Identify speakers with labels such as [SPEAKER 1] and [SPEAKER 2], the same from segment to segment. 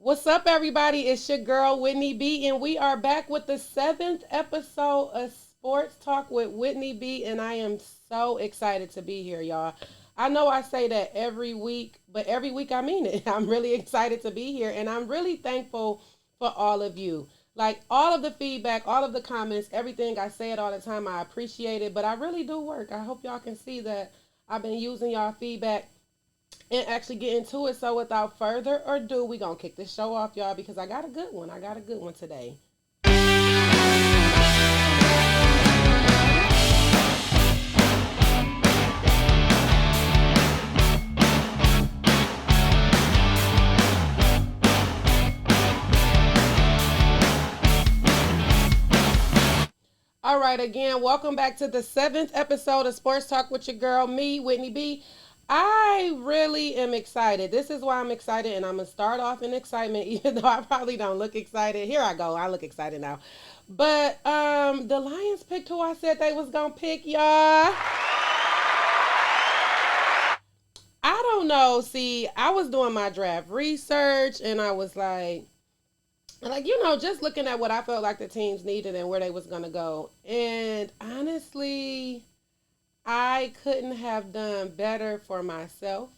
[SPEAKER 1] What's up, everybody? It's your girl, Whitney B, and we are back with the seventh episode of Sports Talk with Whitney B, and I am so excited to be here, y'all. I know I say that every week, but every week I mean it. I'm really excited to be here, and I'm really thankful for all of you. Like, all of the feedback, all of the comments, everything, I say it all the time. I appreciate it, but I really do work. I hope y'all can see that I've been using y'all feedback and actually get into it. So without further ado, we gonna kick this show off, y'all, because I got a good one. I got a good one today. All right, again, welcome back to the seventh episode of Sports Talk with your girl, me, Whitney B. I really am excited. This is why I'm excited, and I'm going to start off in excitement, even though I probably don't look excited. Here I go. I look excited now. But the Lions picked who I said they was going to pick, y'all. I don't know. See, I was doing my draft research, and I was just looking at what I felt like the teams needed and where they was going to go. And honestly, I couldn't have done better for myself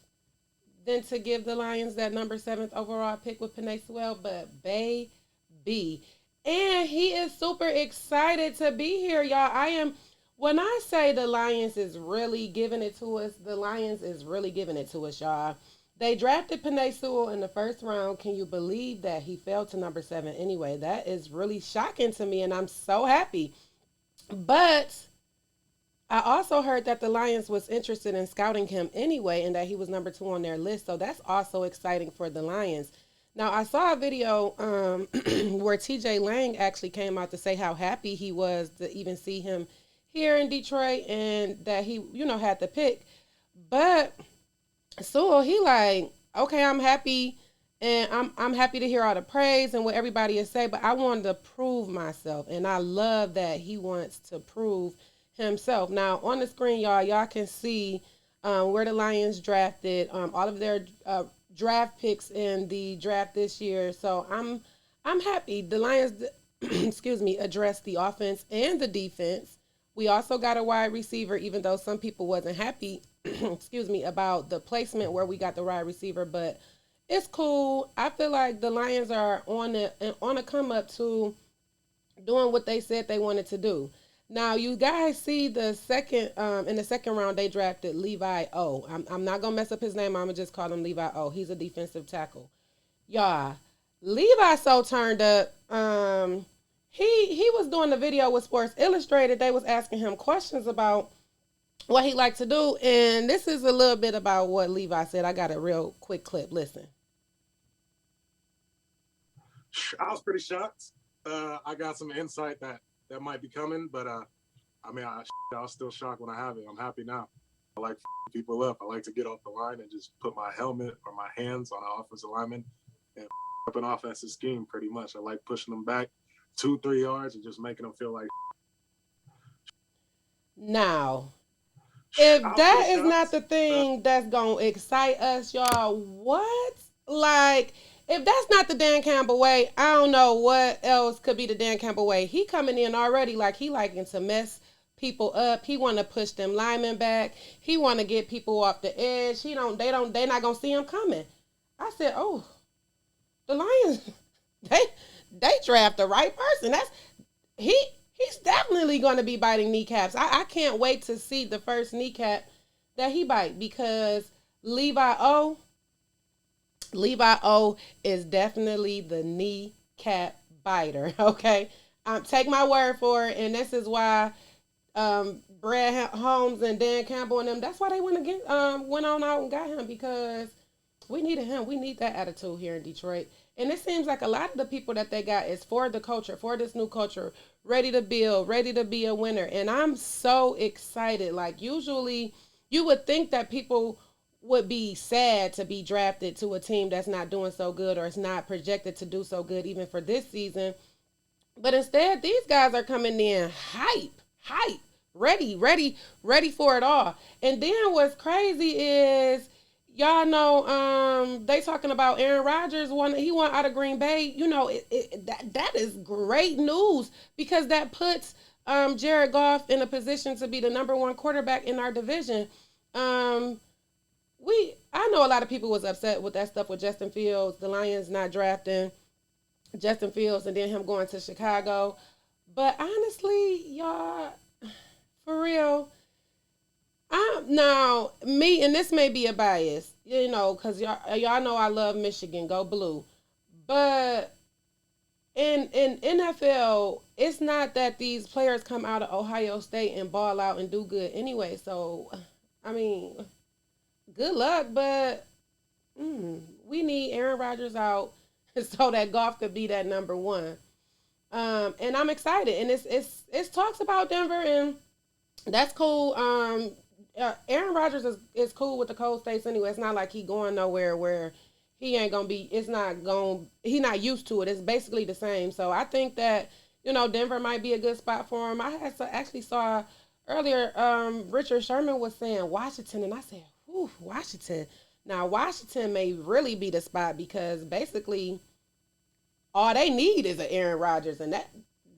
[SPEAKER 1] than to give the Lions that number 7th overall pick with Penei Sewell, but baby. And he is super excited to be here, y'all. When I say the Lions is really giving it to us, the Lions is really giving it to us, y'all. They drafted Penei Sewell in the first round. Can you believe that he fell to number 7 anyway? That is really shocking to me, and I'm so happy. But I also heard that the Lions was interested in scouting him anyway, and that he was number 2 on their list. So that's also exciting for the Lions. Now, I saw a video where TJ Lang actually came out to say how happy he was to even see him here in Detroit and that he, had the pick. But Sewell, he like, okay, I'm happy, and I'm happy to hear all the praise and what everybody is saying, but I wanted to prove myself, and I love that he wants to prove himself. Now, on the screen, y'all can see where the Lions drafted all of their draft picks in the draft this year. So I'm happy. The Lions, addressed the offense and the defense. We also got a wide receiver, even though some people wasn't happy, about the placement where we got the wide receiver, but it's cool. I feel like the Lions are on a come up to doing what they said they wanted to do. Now, you guys see the second in the second round they drafted Levi O. I'm not gonna mess up his name. I'm gonna just call him Levi O. He's a defensive tackle. Y'all, Levi so turned up. He was doing the video with Sports Illustrated. They was asking him questions about what he liked to do, and this is a little bit about what Levi said. I got a real quick clip. Listen.
[SPEAKER 2] I was pretty shocked. I got some insight that might be coming, but I was still shocked when I have it. I'm happy now. I like people up. I like to get off the line and just put my helmet or my hands on the offensive lineman and up an offensive scheme pretty much. I like pushing them back 2-3 yards and just making them feel like.
[SPEAKER 1] Now, if that is not the thing that's going to excite us, y'all, what? Like, if that's not the Dan Campbell way, I don't know what else could be the Dan Campbell way. He coming in already like he liking to mess people up. He want to push them linemen back. He want to get people off the edge. They not going to see him coming. I said, oh, the Lions, they draft the right person. He's definitely going to be biting kneecaps. I can't wait to see the first kneecap that he bite, because Levi O is definitely the kneecap biter, okay? Take my word for it, and this is why Brad Holmes and Dan Campbell and them, that's why they went on out and got him, because we needed him. We need that attitude here in Detroit. And it seems like a lot of the people that they got is for the culture, for this new culture, ready to build, ready to be a winner. And I'm so excited. Like, usually you would think that people would be sad to be drafted to a team that's not doing so good or is not projected to do so good even for this season. But instead, these guys are coming in hype, ready for it all. And then what's crazy is y'all know, they talking about Aaron Rodgers. He won out of Green Bay. You know, that is great news because that puts Jared Goff in a position to be the number one quarterback in our division. Um, I know a lot of people was upset with that stuff with Justin Fields, the Lions not drafting Justin Fields, and then him going to Chicago. But honestly, y'all, for real, now me, and this may be a bias, you know, because y'all know I love Michigan, go blue. But in NFL, it's not that these players come out of Ohio State and ball out and do good anyway. So, I mean, good luck, but we need Aaron Rodgers out so that Goff could be that number one. And I'm excited, and it's talks about Denver, and that's cool. Aaron Rodgers is cool with the cold states anyway. It's not like he going nowhere where he ain't gonna be. It's not going. He not used to it. It's basically the same. So I think that Denver might be a good spot for him. Actually saw earlier. Richard Sherman was saying Washington, and I said, "Whew, Washington." Now Washington may really be the spot because basically all they need is an Aaron Rodgers, and that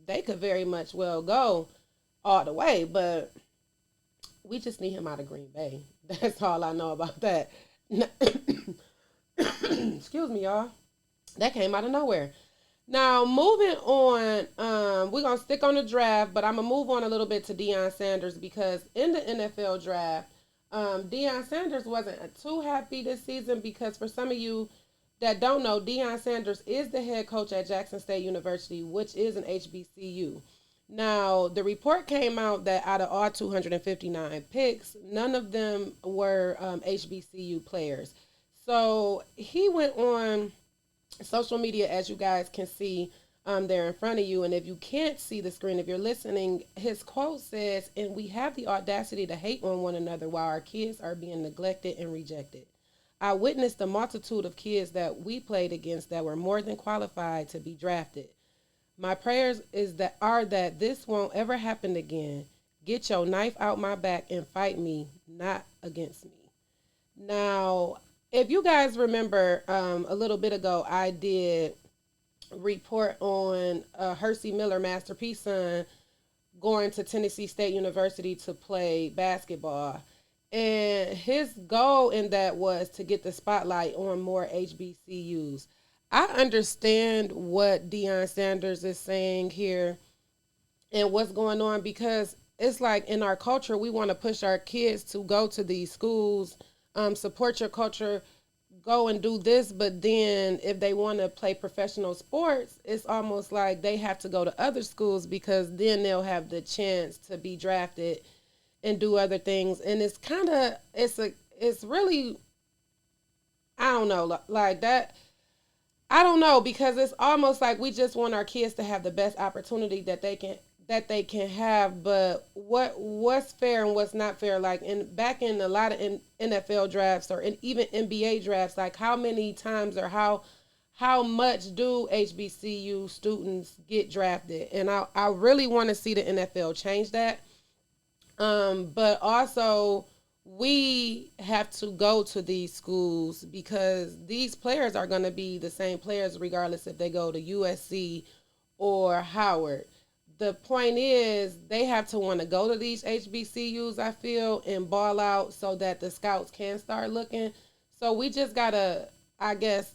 [SPEAKER 1] they could very much well go all the way, but we just need him out of Green Bay. That's all I know about that. Excuse me, y'all. That came out of nowhere. Now, moving on, we're going to stick on the draft, but I'm going to move on a little bit to Deion Sanders because in the NFL draft, Deion Sanders wasn't too happy this season because for some of you that don't know, Deion Sanders is the head coach at Jackson State University, which is an HBCU. Now, the report came out that out of all 259 picks, none of them were HBCU players. So he went on social media, as you guys can see there in front of you. And if you can't see the screen, if you're listening, his quote says, "And we have the audacity to hate on one another while our kids are being neglected and rejected. I witnessed a multitude of kids that we played against that were more than qualified to be drafted. My prayers are that this won't ever happen again. Get your knife out my back and fight me, not against me." Now, if you guys remember a little bit ago, I did report on Hersey Miller, Master P's son, going to Tennessee State University to play basketball. And his goal in that was to get the spotlight on more HBCUs. I understand what Deion Sanders is saying here and what's going on because it's like in our culture, we want to push our kids to go to these schools, support your culture, go and do this. But then if they want to play professional sports, it's almost like they have to go to other schools because then they'll have the chance to be drafted and do other things. And it's kind of, it's really, I don't know, like that. I don't know because it's almost like we just want our kids to have the best opportunity that they can have. But what's fair and what's not fair? Like back in a lot of NFL drafts or even NBA drafts, like how many times or how much do HBCU students get drafted? And I really want to see the NFL change that. But also we have to go to these schools because these players are going to be the same players regardless if they go to USC or Howard. The point is they have to want to go to these HBCUs, I feel, and ball out so that the scouts can start looking. So we just got to, I guess,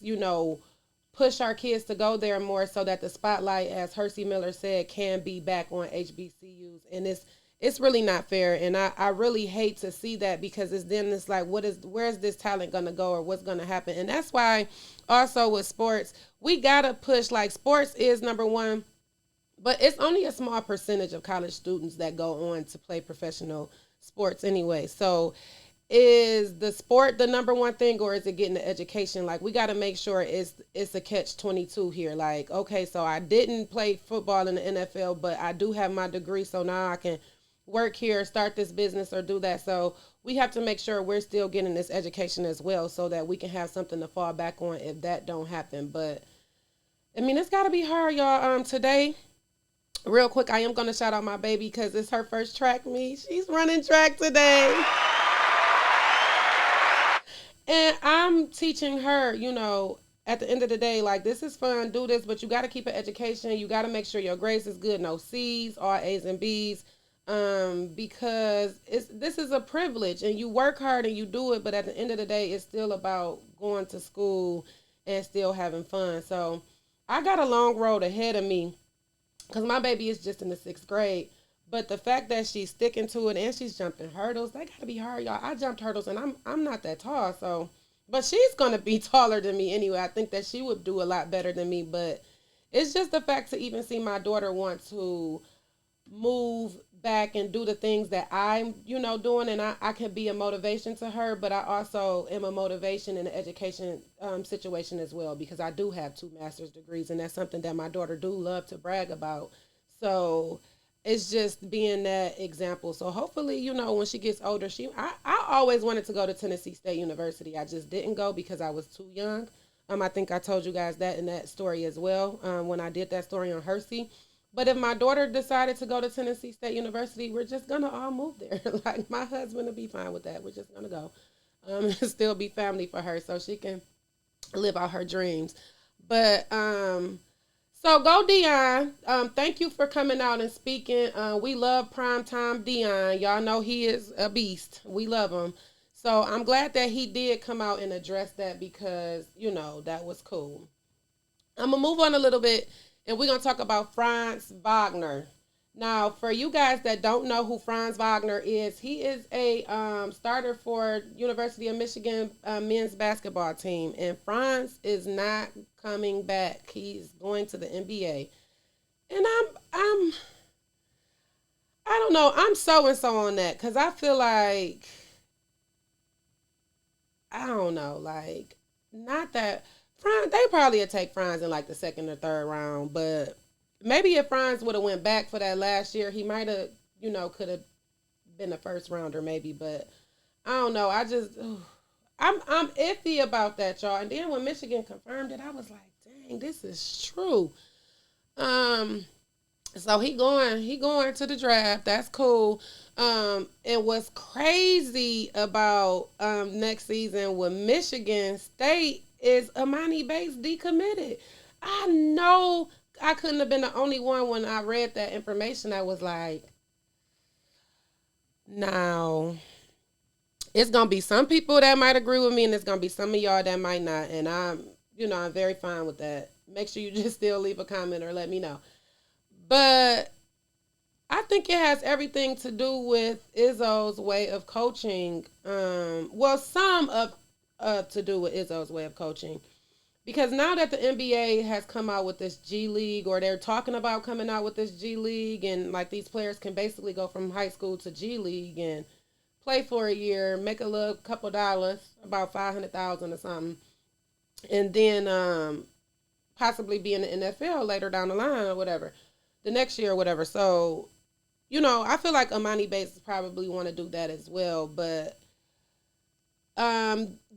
[SPEAKER 1] push our kids to go there more so that the spotlight, as Hersey Miller said, can be back on HBCUs. And it's really not fair, and I really hate to see that because it's like where's this talent gonna go or what's gonna happen? And that's why also with sports we gotta push, like sports is number one, but it's only a small percentage of college students that go on to play professional sports anyway. So is the sport the number one thing or is it getting the education? Like we gotta make sure it's a catch-22 here. Like, okay, so I didn't play football in the NFL, but I do have my degree, so now I can work here, start this business or do that. So we have to make sure we're still getting this education as well so that we can have something to fall back on if that don't happen. But I mean, it's got to be hard, y'all. Today, real quick, I am going to shout out my baby because it's her first track meet. She's running track today. And I'm teaching her, at the end of the day, like, this is fun, do this, but you got to keep an education. You got to make sure your grades is good, no C's, all A's and B's, because this is a privilege, and you work hard and you do it, but at the end of the day, it's still about going to school and still having fun. So I got a long road ahead of me because my baby is just in the 6th grade. But the fact that she's sticking to it and she's jumping hurdles, that gotta be hard, y'all. I jumped hurdles and I'm not that tall, so but she's gonna be taller than me anyway. I think that she would do a lot better than me, but it's just the fact to even see my daughter want to move back and do the things that I'm, doing, and I can be a motivation to her, but I also am a motivation in the education situation as well, because I do have 2 master's degrees, and that's something that my daughter do love to brag about. So it's just being that example. So hopefully, when she gets older, I always wanted to go to Tennessee State University. I just didn't go because I was too young. I think I told you guys that in that story as well, when I did that story on Hersey. But if my daughter decided to go to Tennessee State University, we're just gonna all move there. Like, my husband will be fine with that. We're just gonna go, and still be family for her, so she can live out her dreams. But so go Deion. Thank you for coming out and speaking. We love primetime Deion. Y'all know he is a beast. We love him. So I'm glad that he did come out and address that, because, that was cool. I'm going to move on a little bit, and we're going to talk about Franz Wagner. Now, for you guys that don't know who Franz Wagner is, he is a starter for University of Michigan men's basketball team, and Franz is not coming back. He's going to the NBA, and I don't know. I'm so and so on that, because I feel like, I don't know, like, not that Franz. They probably would take Franz in like the 2nd or 3rd round, but maybe if Franz would have went back for that last year, he might have, could have been a 1st rounder maybe. But I don't know. I'm iffy about that, y'all. And then when Michigan confirmed it, I was like, dang, this is true. So he going to the draft. That's cool. And what's crazy about next season with Michigan State is Amani Bates decommitted. I know I couldn't have been the only one when I read that information. I was like, now, it's going to be some people that might agree with me, and it's going to be some of y'all that might not. And I'm very fine with that. Make sure you just still leave a comment or let me know. But I think it has everything to do with Izzo's way of coaching. Some of to do with Izzo's way of coaching. Because now that the NBA has come out with this G League, or they're talking about coming out with this G League, and like these players can basically go from high school to G League and play for a year, make a little couple dollars, about $500,000 or something, and then possibly be in the NFL later down the line or whatever, the next year or whatever. So, I feel like Amani Bates probably want to do that as well, but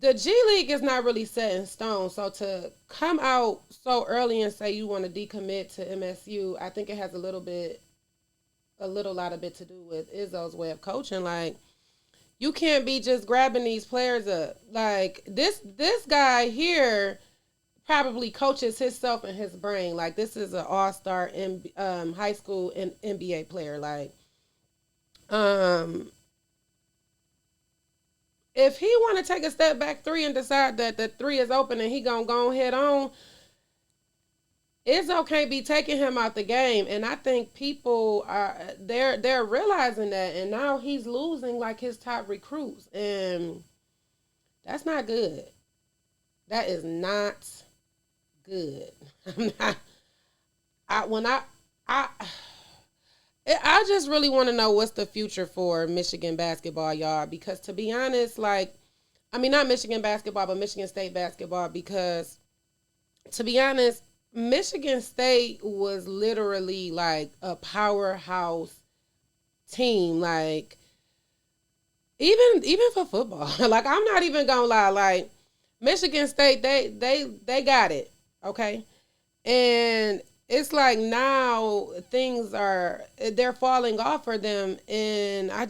[SPEAKER 1] the G League is not really set in stone. So to come out so early and say you want to decommit to MSU, I think it has a lot of bit to do with Izzo's way of coaching. Like, you can't be just grabbing these players up. Like, this guy here probably coaches himself in his brain. Like, this is an all-star in high school and NBA player. Like, if he want to take a step back 3 and decide that the 3 is open and he gonna go head on, Izzo can't be taking him out the game. And I think people they're realizing that, and now he's losing like his top recruits, and that's not good. That is not good. I just really want to know what's the future for Michigan basketball, y'all. Because to be honest, not Michigan basketball, but Michigan State basketball. Because to be honest, Michigan State was literally like a powerhouse team. Like, even for football. Like, I'm not even gonna lie. Like, Michigan State, they got it. Okay, and it's like now they're falling off for them, and I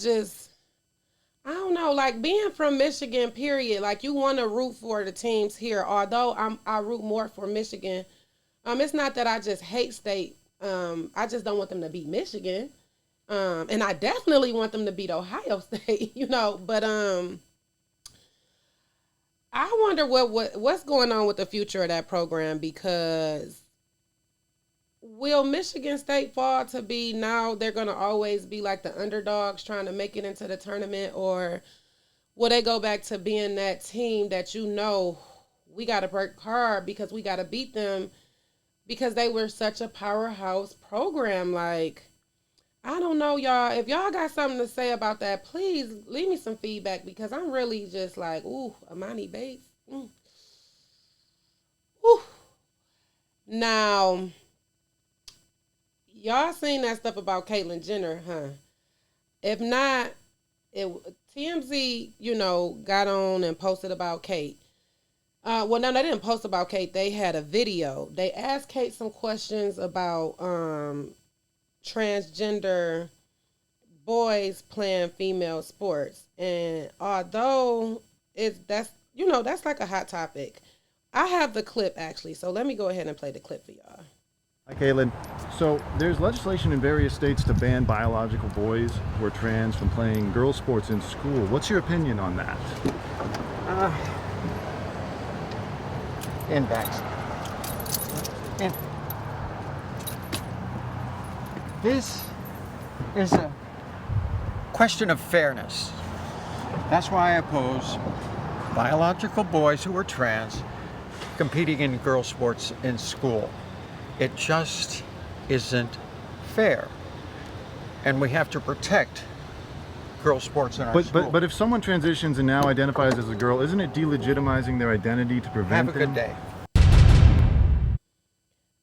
[SPEAKER 1] I don't know, like being from Michigan, period. Like you want to root for the teams here. Although I root more for Michigan. It's not that I just hate state. I just don't want them to beat Michigan. And I definitely want them to beat Ohio State, But I wonder what's going on with the future of that program, because will Michigan State fall to be, now they're going to always be like the underdogs trying to make it into the tournament, or will they go back to being that team that we got to work hard because we got to beat them because they were such a powerhouse program? Like, I don't know, y'all. If y'all got something to say about that, please leave me some feedback, because I'm really just like, ooh, Amani Bates. Ooh. Now, y'all seen that stuff about Caitlyn Jenner, huh? If not, TMZ, got on and posted about Kate. Well, no, they didn't post about Kate. They had a video. They asked Kate some questions about transgender boys playing female sports, and although that's like a hot topic, I have the clip actually, so let me go ahead and play the clip for y'all.
[SPEAKER 3] Hi, Caitlyn. So there's legislation in various states to ban biological boys who are trans from playing girls sports in school. What's your opinion on that?
[SPEAKER 4] Index. And this is a question of fairness. That's why I oppose biological boys who are trans competing in girls sports in school. It just isn't fair. And we have to protect girls sports in our school.
[SPEAKER 3] But if someone transitions and now identifies as a girl, isn't it delegitimizing their identity to prevent
[SPEAKER 4] Have a good day.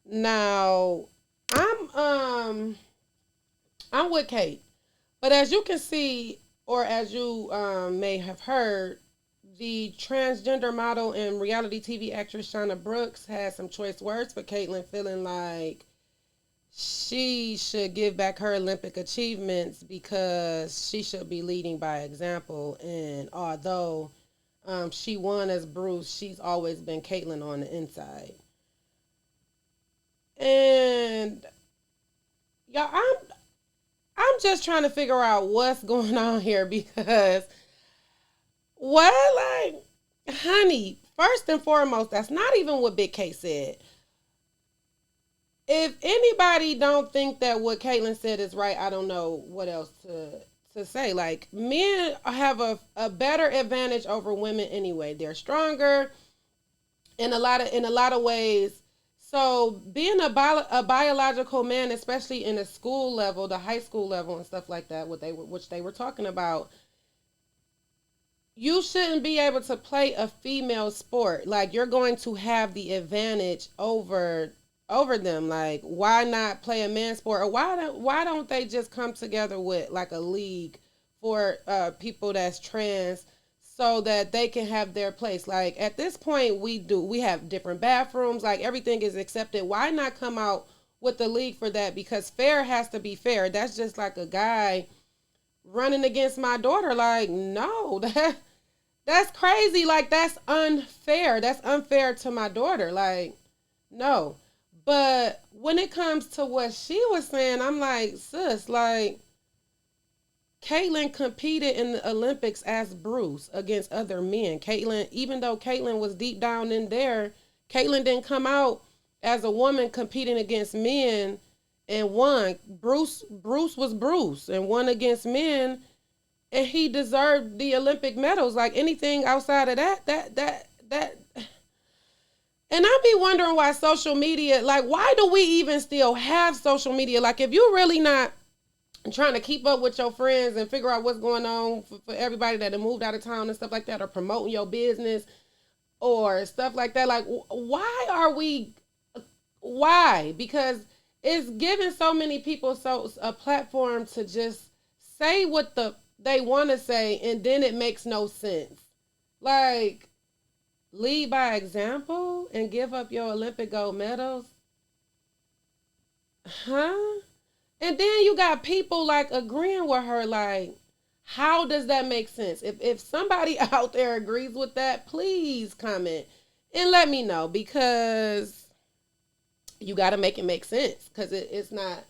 [SPEAKER 1] Now, I'm with Kate, but as you can see, or as you may have heard, the transgender model and reality TV actress Shauna Brooks has some choice words for Caitlyn, feeling like she should give back her Olympic achievements because she should be leading by example. And although she won as Bruce, she's always been Caitlyn on the inside. And y'all, I'm just trying to figure out what's going on here, because honey, first and foremost, that's not even what Big K said. If anybody don't think that what Caitlyn said is right, I don't know what else to say. Like, men have a better advantage over women anyway. They're stronger in a lot of ways. So being a biological man, especially in the school level, the high school level and stuff like that, which they were talking about, you shouldn't be able to play a female sport. Like, you're going to have the advantage over them. Like, why not play a man's sport? Or why don't they just come together with like a league for people that's trans, so that they can have their place? Like, at this point, we have different bathrooms, like everything is accepted. Why not come out with the league for that? Because fair has to be fair. That's just like a guy running against my daughter. Like, no, that's crazy. Like, that's unfair. That's unfair to my daughter. Like, no. But when it comes to what she was saying, I'm like, sis, like, Caitlyn competed in the Olympics as Bruce against other men. Caitlyn, even though Caitlyn was deep down in there, Caitlyn didn't come out as a woman competing against men and won. Bruce was Bruce and won against men, and he deserved the Olympic medals. Like, anything outside of that. And I be wondering why social media, like, why do we even still have social media? Like, if you're really not trying to keep up with your friends and figure out what's going on for everybody that have moved out of town and stuff like that, or promoting your business or stuff like that, like, why? Because it's giving so many people a platform to just say what they want to say, and then it makes no sense. Like, lead by example and give up your Olympic gold medals? Huh? And then you got people like agreeing with her, like, How does that make sense? If somebody out there agrees with that, please comment and let me know, because you got to make it make sense, because it's not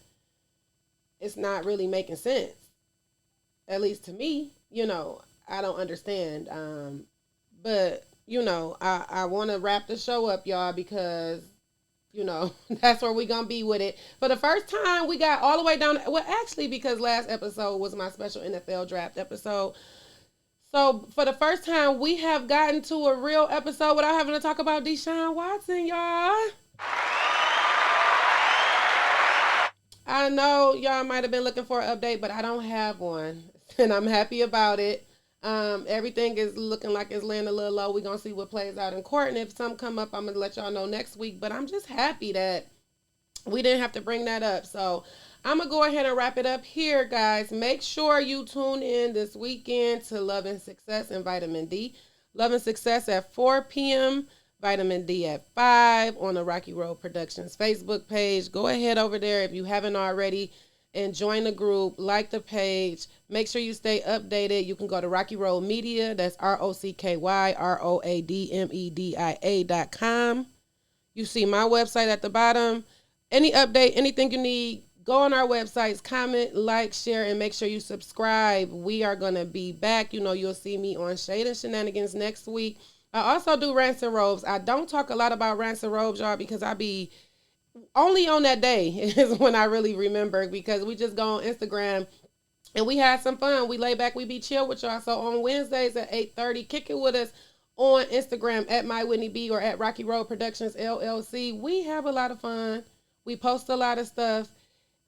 [SPEAKER 1] really making sense, at least to me. I don't understand. But I want to wrap the show up, y'all, because that's where we gonna be with it. For the first time, we got all the way down. Well, actually, because last episode was my special NFL draft episode. So for the first time, we have gotten to a real episode without having to talk about Deshaun Watson, y'all. I know y'all might have been looking for an update, but I don't have one, and I'm happy about it. Everything is looking like it's laying a little low. We're going to see what plays out in court. And if some come up, I'm going to let y'all know next week. But I'm just happy that we didn't have to bring that up. So I'm going to go ahead and wrap it up here, guys. Make sure you tune in this weekend to Love and Success and Vitamin D. Love and Success at 4 p.m. Vitamin D at 5 on the Rocky Road Productions Facebook page. Go ahead over there if you haven't already and join the group, like the page. Make sure you stay updated. You can go to Rocky Road Media. That's ROCKYROADMEDIA.com. You see my website at the bottom. Any update, anything you need, go on our websites, comment, like, share, and make sure you subscribe. We are going to be back. You'll see me on Shade and Shenanigans next week. I also do Rants and Robes. I don't talk a lot about Rants and Robes, y'all, because I be only on that day is when I really remember, because we just go on Instagram and we had some fun. We lay back, we be chill with y'all. So on Wednesdays at 8:30, kick it with us on Instagram at My Whitney B or at Rocky Road Productions LLC. We have a lot of fun. We post a lot of stuff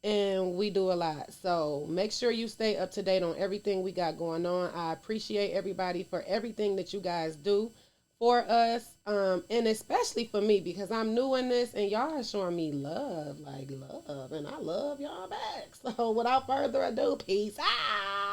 [SPEAKER 1] and we do a lot. So make sure you stay up to date on everything we got going on. I appreciate everybody for everything that you guys do for us, and especially for me, because I'm new in this and y'all are showing me love, and I love y'all back. So without further ado, peace out.